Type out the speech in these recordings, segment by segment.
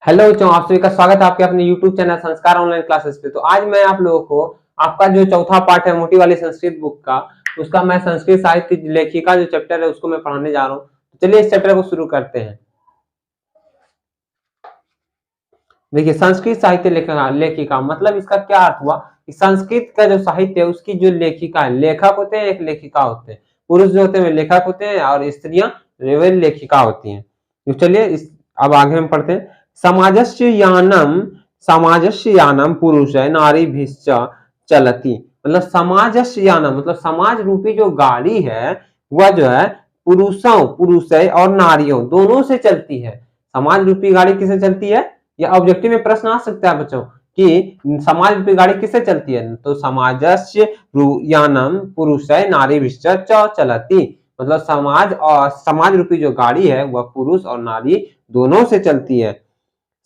Hello बच्चों, आप सभी का स्वागत है आपके अपने YouTube चैनल संस्कार ऑनलाइन क्लासेस पे। तो आज मैं आप लोगों को आपका जो चौथा पार्ट है मोटी वाली संस्कृत बुक का, उसका मैं संस्कृत साहित्य की लेखिका जो चैप्टर है उसको मैं पढ़ाने जा रहा हूँ। तो चलिए इस चैप्टर को शुरू करते हैं। देखिए, संस्कृत साहित्य लेखिका लेखिका मतलब इसका क्या अर्थ हुआ कि संस्कृत का जो साहित्य है उसकी जो लेखिका है, लेखक होते हैं, एक लेखिका होते हैं। पुरुष जो होते हैं वे लेखक होते हैं और स्त्रियां वे लेखिका होती हैं। तो चलिए अब आगे हम पढ़ते हैं। समाजस्य यानम पुरुष है नारी भिश्च चलती। मतलब समाजस्य यानम मतलब समाज रूपी जो गाड़ी है वह जो है पुरुष है और नारियों दोनों से चलती है। समाज रूपी गाड़ी किसे चलती है? या ऑब्जेक्टिव में प्रश्न आ सकता है बच्चों कि समाज रूपी गाड़ी किससे चलती है? तो समाजस्य यानम पुरुषै नारीभिश्च चलति। मतलब समाज रूपी जो गाड़ी है वह पुरुष और नारी दोनों से चलती है।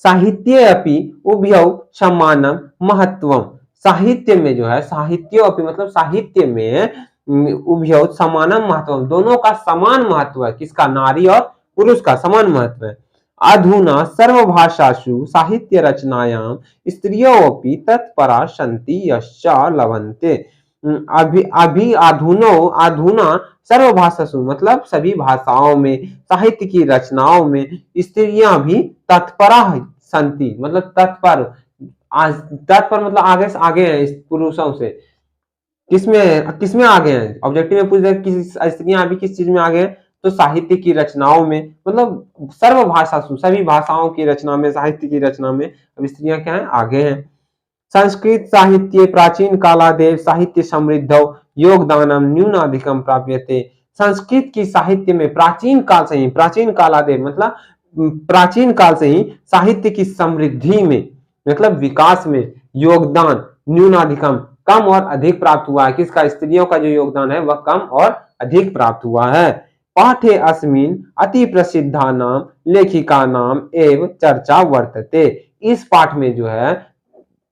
साहित्ये अपि उभयौ समानम महत्वम। साहित्य में जो है साहित्यो अपि मतलब साहित्य में उभयौ समानम महत्वम, दोनों का समान महत्व है। किसका? नारी और पुरुष का समान महत्व है। अधुना सर्वभाषासु साहित्य रचनायां स्त्रियोऽपि तत्परा सन्ति यश्च लभन्ते। अभी अभी अधुना सर्वभाषासु मतलब सभी भाषाओं में साहित्य की रचनाओं में स्त्रियां भी तत्परा संति मतलब तत्पर मतलब आगे से आगे हैं पुरुषों से। किसमें आगे हैं? ऑब्जेक्टिव में पूछ रहे किस स्त्रियां अभी किस चीज में आगे हैं? तो साहित्य की रचनाओं में, मतलब सर्वभाषा सभी भाषाओं की रचना में, साहित्य की रचना में अब स्त्रियां क्या है? आगे हैं। संस्कृत साहित्य प्राचीन कालादेव साहित्य समृद्धौ योगदानम न्यूनाधिकम प्राप्यते। संस्कृत की साहित्य में प्राचीन कालादेव मतलब प्राचीन काल से ही साहित्य की समृद्धि में मतलब विकास में योगदान न्यूनाधिकम कम और अधिक प्राप्त हुआ है। किसका? स्त्रियों का जो योगदान है वह कम और अधिक प्राप्त हुआ है। पाठे अस्मिन् अति प्रसिद्धा नाम लेखिका नाम एवं चर्चा वर्तते। इस पाठ में जो है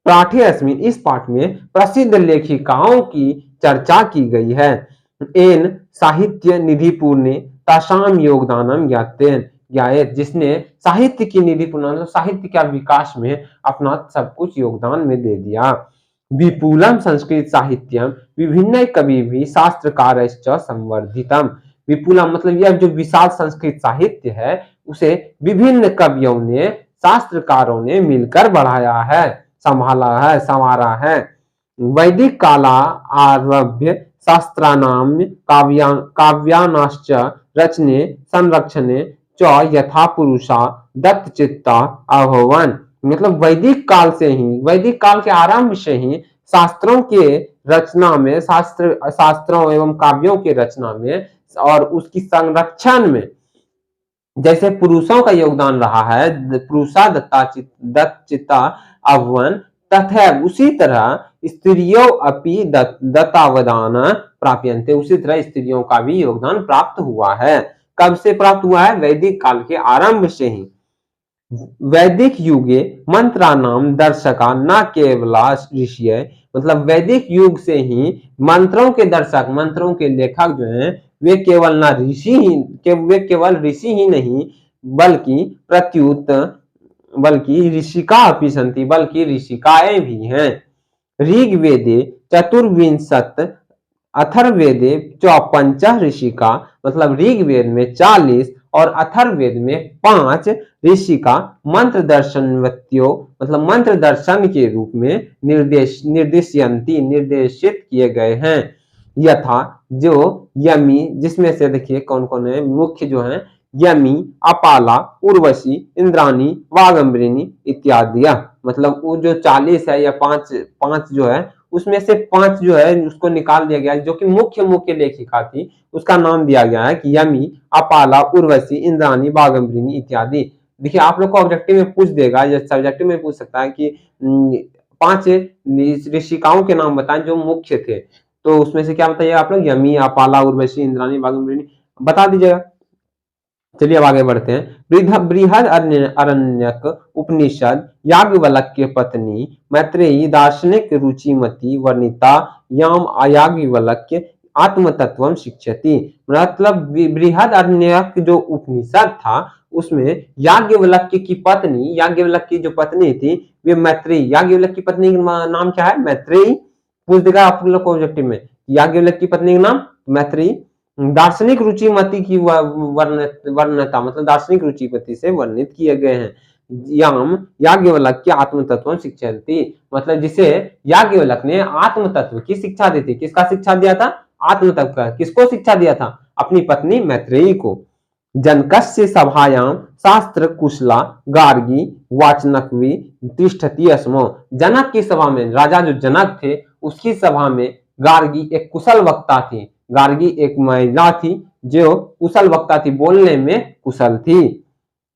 पाठे अस्मिन् इस पाठ में प्रसिद्ध लेखिकाओं की चर्चा की गई है। एन साहित्य निधि पूर्णे तासाम योगदानम ज्ञातेन ज्ञायत, जिसने साहित्य की निधि पूर्ण मतलब साहित्य के विकास में अपना सब कुछ योगदान में दे दिया। विपुलम संस्कृत साहित्यम विभिन्न कवि भी शास्त्रकार संवर्धितम। विपुलम मतलब यह जो विशाल संस्कृत साहित्य है उसे विभिन्न कवियों ने शास्त्रकारों ने मिलकर बढ़ाया है, संभाला है, संवारा है। वैदिक काला आरभ्य शास्त्राणाम काव्यानाश्च रचने संरक्षणे च यथा पुरुषा दत्तचित्ता अभवन। मतलब वैदिक काल के आरंभ से ही शास्त्रों के रचना में शास्त्रों एवं काव्यों के रचना में और उसकी संरक्षण में जैसे पुरुषों का योगदान रहा है, पुरुषा दत्तचित्ता अभवन, तथा उसी तरह स्त्रियों अपि दत्तावदान प्राप्यन्ते, उसी तरह स्त्रियों का भी योगदान प्राप्त हुआ है। कब से प्राप्त हुआ है? वैदिक काल के आरंभ से ही। वैदिक युगे मंत्राणाम दर्शका न केवला ऋषि, मतलब वैदिक युग से ही मंत्रों के दर्शक, मंत्रों के लेखक जो हैं वे केवल ऋषि ही नहीं बल्कि ऋषिका अपि सन्ति, बल्कि ऋषिकाएं भी हैं। ऋग्वेदे चतुर्विंशत अथर्ववेदे पंच ऋषिका, मतलब ऋग्वेद में 40 और अथर्ववेद में 5 ऋषिका मंत्र दर्शनवत्यो मतलब मंत्र दर्शन के रूप में निर्देशित किए गए हैं। यथा जो यमी, जिसमें से देखिए कौन कौन है मुख्य जो है, यमी, अपाला, उर्वशी, इंद्राणी, वागंबरिणी इत्यादि। मतलब वो जो 40 है या पांच जो है उसमें से 5 जो है उसको निकाल दिया गया, जो कि मुख्य लेखिका थी उसका नाम दिया गया है कि यमी, अपाला, उर्वशी, इंद्राणी, वागंबरिणी इत्यादि। देखिए आप लोग को ऑब्जेक्टिव में पूछ देगा या सब्जेक्टिव में पूछ सकता है कि 5 ऋषिकाओं के नाम बताएं जो मुख्य थे। तो उसमें से क्या बताइए आप लोग? यमी, अपाला, उर्वशी, इंद्राणी, वागंबरिणी बता दीजिएगा। चलिए अब आगे बढ़ते हैं। बृहद अरण्यक उपनिषद याज्ञवल्क्य पत्नी मैत्रेयी दार्शनिक रुचिमती वर्णिता याम याज्ञवल्क्य आत्मतत्व शिक्षति। मतलब बृहद अरण्यक जो उपनिषद था उसमें याज्ञवल्क्य की पत्नी, याज्ञवल्क्य की जो पत्नी थी वे मैत्रेयी, याज्ञवल्क्य की पत्नी का नाम क्या है? मैत्रेयी। पूछ देगा आप लोग को ऑब्जेक्टिव में, याज्ञवल्क्य की पत्नी का नाम मैत्रेयी। दार्शनिक रुचिमती की वर्णता मतलब दार्शनिक रुचिमती से वर्णित किए गए हैं। याम याज्ञवल्क्य आत्म तत्व शिक्षयन्ति, मतलब जिसे याज्ञवल्क्य ने आत्म तत्व की शिक्षा दी थी। किसका शिक्षा दिया था? आत्म तत्व का। किसको शिक्षा दिया था? अपनी पत्नी मैत्रेयी को। जनकस्य सभायां शास्त्र कुशला गार्गी वाचनकवी तिष्ठति स्म, जनक की सभा में, राजा जो जनक थे उसकी सभा में गार्गी एक कुशल वक्ता थी। गार्गी एक महिला थी जो कुशल वक्ता थी, बोलने में कुशल थी।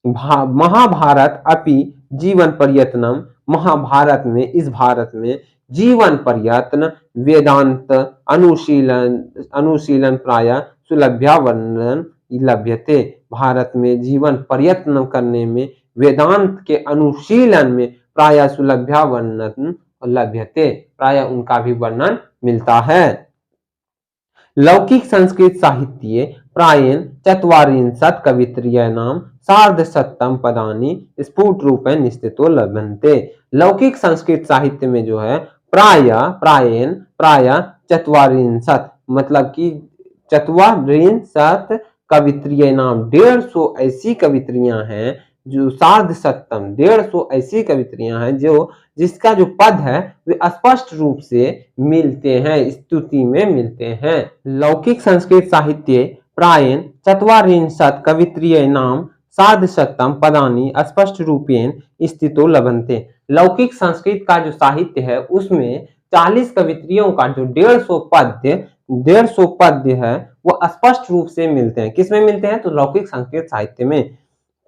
महाभारत अपि जीवन प्रयत्नम, महाभारत में, इस भारत में जीवन प्रयत्न वेदांत अनुशीलन प्राय सुलभ्या वर्णन लभ्यते। भारत में जीवन प्रयत्न करने में, वेदांत के अनुशीलन में प्राय सुलभ्या वर्णन लभ्यते, प्राय उनका भी वर्णन मिलता है। लौकिक संस्कृत साहित्ये प्रायेण चत्वारिंशत् कवित्रयाणां सार्धशतं पदानि स्फुटरूपेण निश्चितो लभन्ते। लौकिक संस्कृत साहित्य में जो है प्रायेण चत्वारिंशत् मतलब कि चत्वारिंशत् कवित्रयाणां 150 ऐसी कवित्रियां हैं जो सार्धशतम 150 ऐसी कवित्रियां हैं जो जिसका जो पद है वे स्पष्ट रूप से मिलते हैं, स्तुति में मिलते हैं। लौकिक संस्कृत साहित्ये प्रायेण चत्वारिंशत् कवित्रयाणां सार्धशतम पदानि स्पष्ट रूपेण स्थितो लभन्ते। लौकिक संस्कृत का जो साहित्य है उसमें 40 कवित्रियों का जो 150 पद्य है वो स्पष्ट रूप से मिलते हैं। किसमें मिलते हैं? तो लौकिक संस्कृत साहित्य में।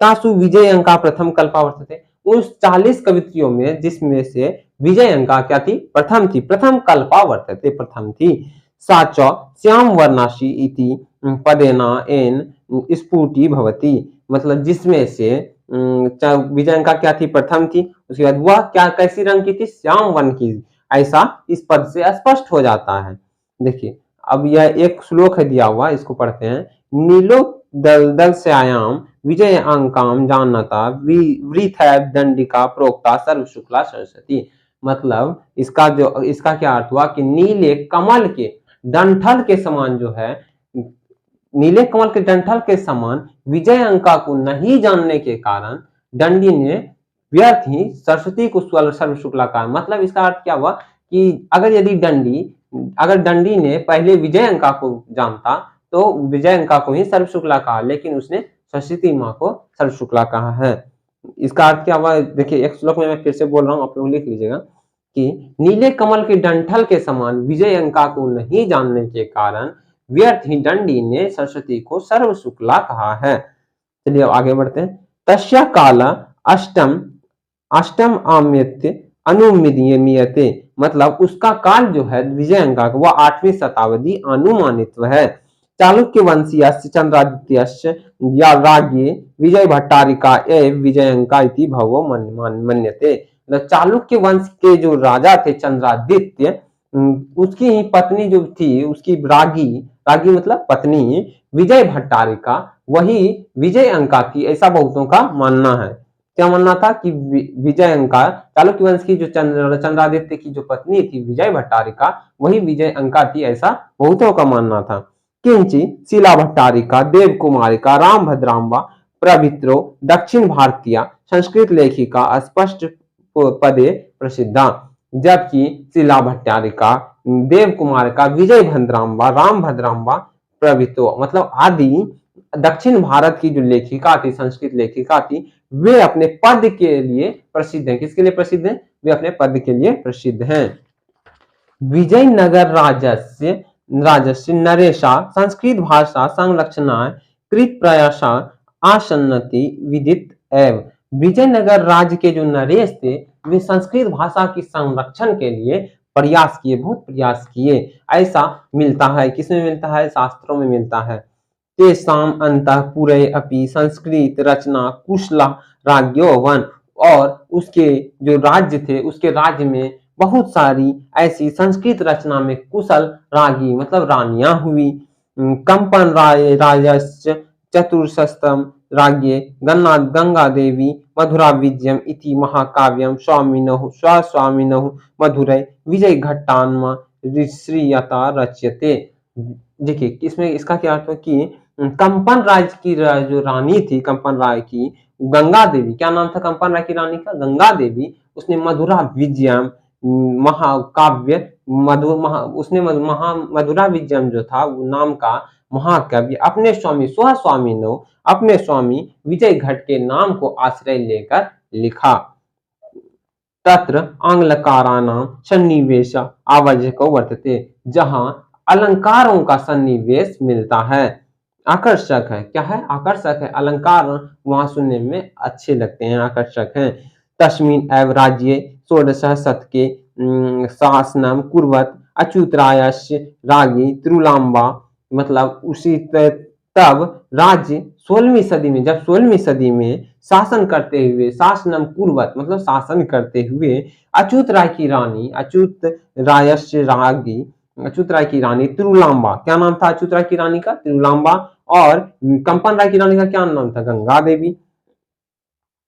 तासु विजय अंका प्रथम कल्पा वर्तते, उस 40 कवित्रियों में जिसमें से विजय अंका क्या थी? प्रथम थी, प्रथम कल्पा वर्तते, प्रथम थी। साच श्याम वर्णाशी इति पदेना एन स्फुटी भवति, मतलब जिसमें से विजय अंका क्या थी? प्रथम थी। उसके बाद वह क्या कैसी रंग की थी? श्याम वर्ण की, ऐसा इस पद से स्पष्ट हो जाता है। देखिए अब यह एक श्लोक है दिया हुआ, इसको पढ़ते हैं। नीलो दलदल श्याम विजय अंकाम जानता वृथैव दंडिका प्रोक्ता सर्व शुक्ला सरस्वती, मतलब इसका क्या अर्थ हुआ कि नीले कमल के डंठल के समान जो है, नीले कमल के डंठल के समान विजय अंका को नहीं जानने के कारण दंडी ने व्यर्थ ही सरस्वती को सर्व शुक्ला कहा। मतलब इसका अर्थ क्या हुआ कि अगर दंडी ने पहले विजय अंका को जानता तो विजय अंका को ही सर्व शुक्ला कहा, लेकिन उसने सरस्वती माँ को सर्व शुक्ला कहा है। इसका अर्थ क्या हुआ? देखिए एक श्लोक में मैं फिर से बोल रहा हूँ, आप लोग लिख लीजिएगा कि नीले कमल के डंठल के समान विजय अंका को नहीं जानने के कारण व्यर्थ ही दंडी ने सरस्वती को सर्व शुक्ला कहा है। चलिए अब आगे बढ़ते हैं। तस्या काला अष्टम आम्यत्य अनुमीयते, मतलब उसका काल जो है विजय अंका का वह 8वीं शताब्दी अनुमानित है। चालुक्य वंशीयस्य चंद्रादित्यस्य या राज्ञे विजय भट्टारिका एव विजय अंका इति भवो मन्यते। चालुक्य वंश के जो राजा थे चंद्रादित्य, उसकी ही पत्नी जो थी, उसकी रागी मतलब पत्नी विजय भट्टारिका, वही विजय अंका थी, ऐसा बहुतों का मानना है। क्या मानना था? कि विजय अंका, चालुक्य वंश की जो चंद्रादित्य की जो पत्नी थी विजय भट्टारिका, वही विजय अंका थी, ऐसा बहुतों का मानना था। किंची शीला भट्टारिका देव कुमारिका राम भद्रांबा प्रभृतो दक्षिण भारतीय संस्कृत लेखिका स्पष्ट पदे प्रसिद्धा, जबकि शीला भट्टारिका देव कुमारिका विजय भद्रांबा राम भद्रांबा प्रभृतो मतलब आदि दक्षिण भारत की जो लेखिका थी, संस्कृत लेखिका थी, वे अपने पद के लिए प्रसिद्ध हैं। किसके लिए प्रसिद्ध हैं? वे अपने पद के लिए प्रसिद्ध हैं। विजयनगर राजस्य नरेशा संस्कृत भाषा संरक्षणाय कृत प्रयासा आसन्नति विदित एव, विजयनगर राज्य के जो नरेश थे वे संस्कृत भाषा की संरक्षण के लिए प्रयास किए, बहुत प्रयास किए, ऐसा मिलता है। किसमें मिलता है? शास्त्रों में मिलता है। तेषां अंतःपुरे अपि संस्कृत रचना कुशला राज्ञो वन, और उसके जो राज्य थे उसके राज्य में बहुत सारी ऐसी संस्कृत रचना में कुशल रागी मतलब रानियां हुई। कंपन राजस्य चतुर्शतम राज्ञे गंगा देवी मधुरा विजयम इति महाकाव्यम स्वस्वामिनः मधुरै विजय घट्टान्मा श्रीयता रच्यते। देखिए इसमें इसका क्या अर्थ है कि कंपन राज्य की जो रानी थी, कंपन राय की गंगा देवी, क्या नाम था कंपन राय की रानी का? गंगा देवी। उसने मधुरा विजयम महाकाव्य उसने मधुरा विजयम जो था वो नाम का महाकाव्य अपने स्वामी स्वस्वामी नो अपने स्वामी विजय घट के नाम को आश्रय लेकर लिखा। तत्र आंग्लकाराणां सन्निवेश आवर्जको वर्तते, जहां अलंकारों का सन्निवेश मिलता है। आकर्षक है, क्या है? आकर्षक है। अलंकार वहां सुनने में अच्छे लगते हैं, आकर्षक हैं। तस्मिन् एव राज्ये षोडश शतके शासनम कुर्वत अच्युतरायस्य राज्ञी त्रिलांबा, मतलब उसी तब राज्य 16वीं सदी में, जब 16वीं सदी में शासन करते हुए, शासनम कुर्वत मतलब शासन करते हुए, अच्युत राय की रानी, अच्युत रायस्य राज्ञी, अच्युत राय की रानी तिरुलांबा, क्या नाम था अच्युत राय की रानी का? तिरुलांबा। और कंपन राय की रानी का क्या नाम था? गंगा देवी,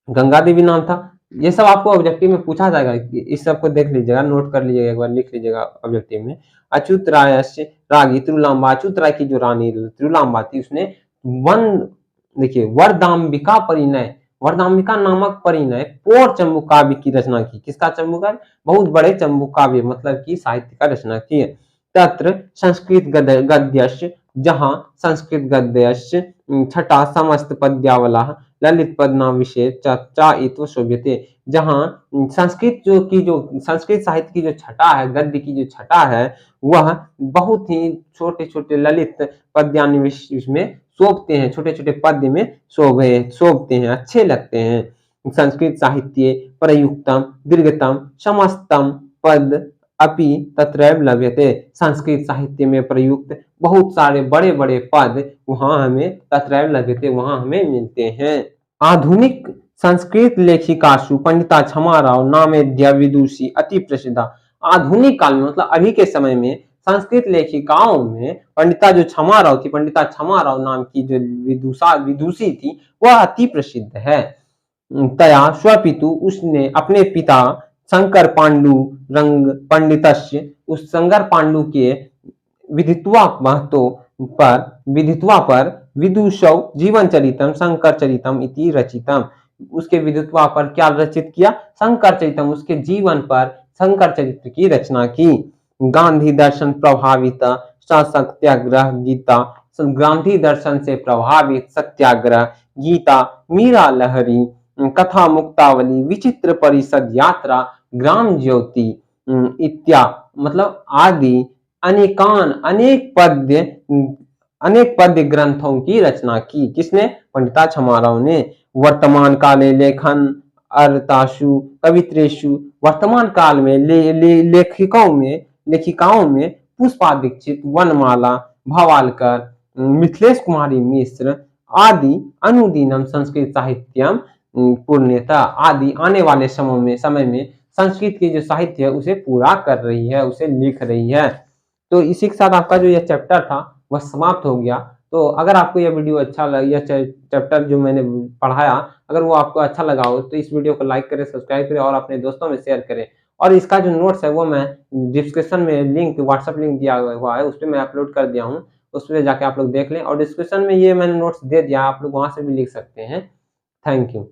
गंगा देवी नाम था। ये सब आपको ऑब्जेक्टिव में पूछा जाएगा, इस सब को देख लीजिएगा, नोट कर लीजिएगा, एक बार लिख लीजिएगा ऑब्जेक्टिव में। अच्युत रायस्य राज्ञी तिरुलांबा, अच्युत राय की जो रानी तिरुलांबा थी उसने देखिए वरदाम्बिका परिणय, वरदाम्बिका नामक परिणय पोर चंबू काव्य की रचना की। किसका चंबू काव्य? बहुत बड़े चंबू काव्य मतलब की साहित्य का रचना की है। तत्र संस्कृत गद्यस्य, जहां संस्कृत गद्यस्य छठा समस्त पद्यावला ललित पदना विषय चाइत्व शोभ्यते, जहां संस्कृत साहित्य की जो छटा है, गद्य की जो छटा है, वह बहुत ही छोटे छोटे ललित पद्यानि में शोभते हैं, छोटे छोटे पद्य में शोभते हैं, अच्छे लगते हैं। संस्कृत साहित्य प्रयुक्तम दीर्घतम समस्तम पद अपि तत्रैव लभ्यते, संस्कृत साहित्य में प्रयुक्त बहुत सारे बड़े बड़े पद वहां हमें तत्रैव लभ्यते, वहां हमें मिलते हैं। आधुनिक संस्कृत लेखिकासु पंडिता क्षमाराव नामेद्य विदुषी अति प्रसिद्धा। आधुनिक काल में मतलब अभी के समय में संस्कृत लेखिकाओं में पंडिता जो क्षमाराव थी, पंडिता क्षमाराव नाम की जो विदुषी थी, वह अति प्रसिद्ध है। तया स्वपितु, उसने अपने पिता शंकर पांडु रंग पंडितस्य, उस शंकर पांडु के विदित्वा पर विदुषौ जीवन चरितम शंकर चरितम इति रचितम, उसके विदित्वा पर क्या रचित किया? शंकर चरितम, उसके जीवन पर शंकर चरित्र की रचना की। गांधी दर्शन प्रभावित सत्याग्रह गीता, गांधी दर्शन से प्रभावित सत्याग्रह गीता, मीरा लहरी, कथा मुक्तावली, विचित्र परिषद यात्रा, ग्राम ज्योति इत्या मतलब आदि अनेक पद्य ग्रंथों की रचना की। किसने? पंडिता क्षमाराव ने। वर्तमान काले लेखन अर्थाशु कवित्रेशु, वर्तमान काल में लेखिकाओं में पुष्पा दीक्षित, वनमाला भवालकर, मिथिलेश कुमारी मिश्र आदि अनुदिनम संस्कृत साहित्यम पूर्णता आदि आने वाले समय में संस्कृत की जो साहित्य है उसे पूरा कर रही है, उसे लिख रही है। तो इसी के साथ आपका जो यह चैप्टर था वह समाप्त हो गया। तो अगर आपको यह वीडियो अच्छा लगा, यह चैप्टर जो मैंने पढ़ाया अगर वो आपको अच्छा लगा हो तो इस वीडियो को लाइक करें, सब्सक्राइब करें और अपने दोस्तों में शेयर करें। और इसका जो नोट्स है वो मैं डिस्क्रिप्शन में लिंक, व्हाट्सएप लिंक दिया हुआ है, उस पर मैं अपलोड कर दिया हूँ, उस पर जाके आप लोग देख लें। और डिस्क्रिप्शन में ये मैंने नोट्स दे दिया, आप लोग वहां से भी लिख सकते हैं। Thank you.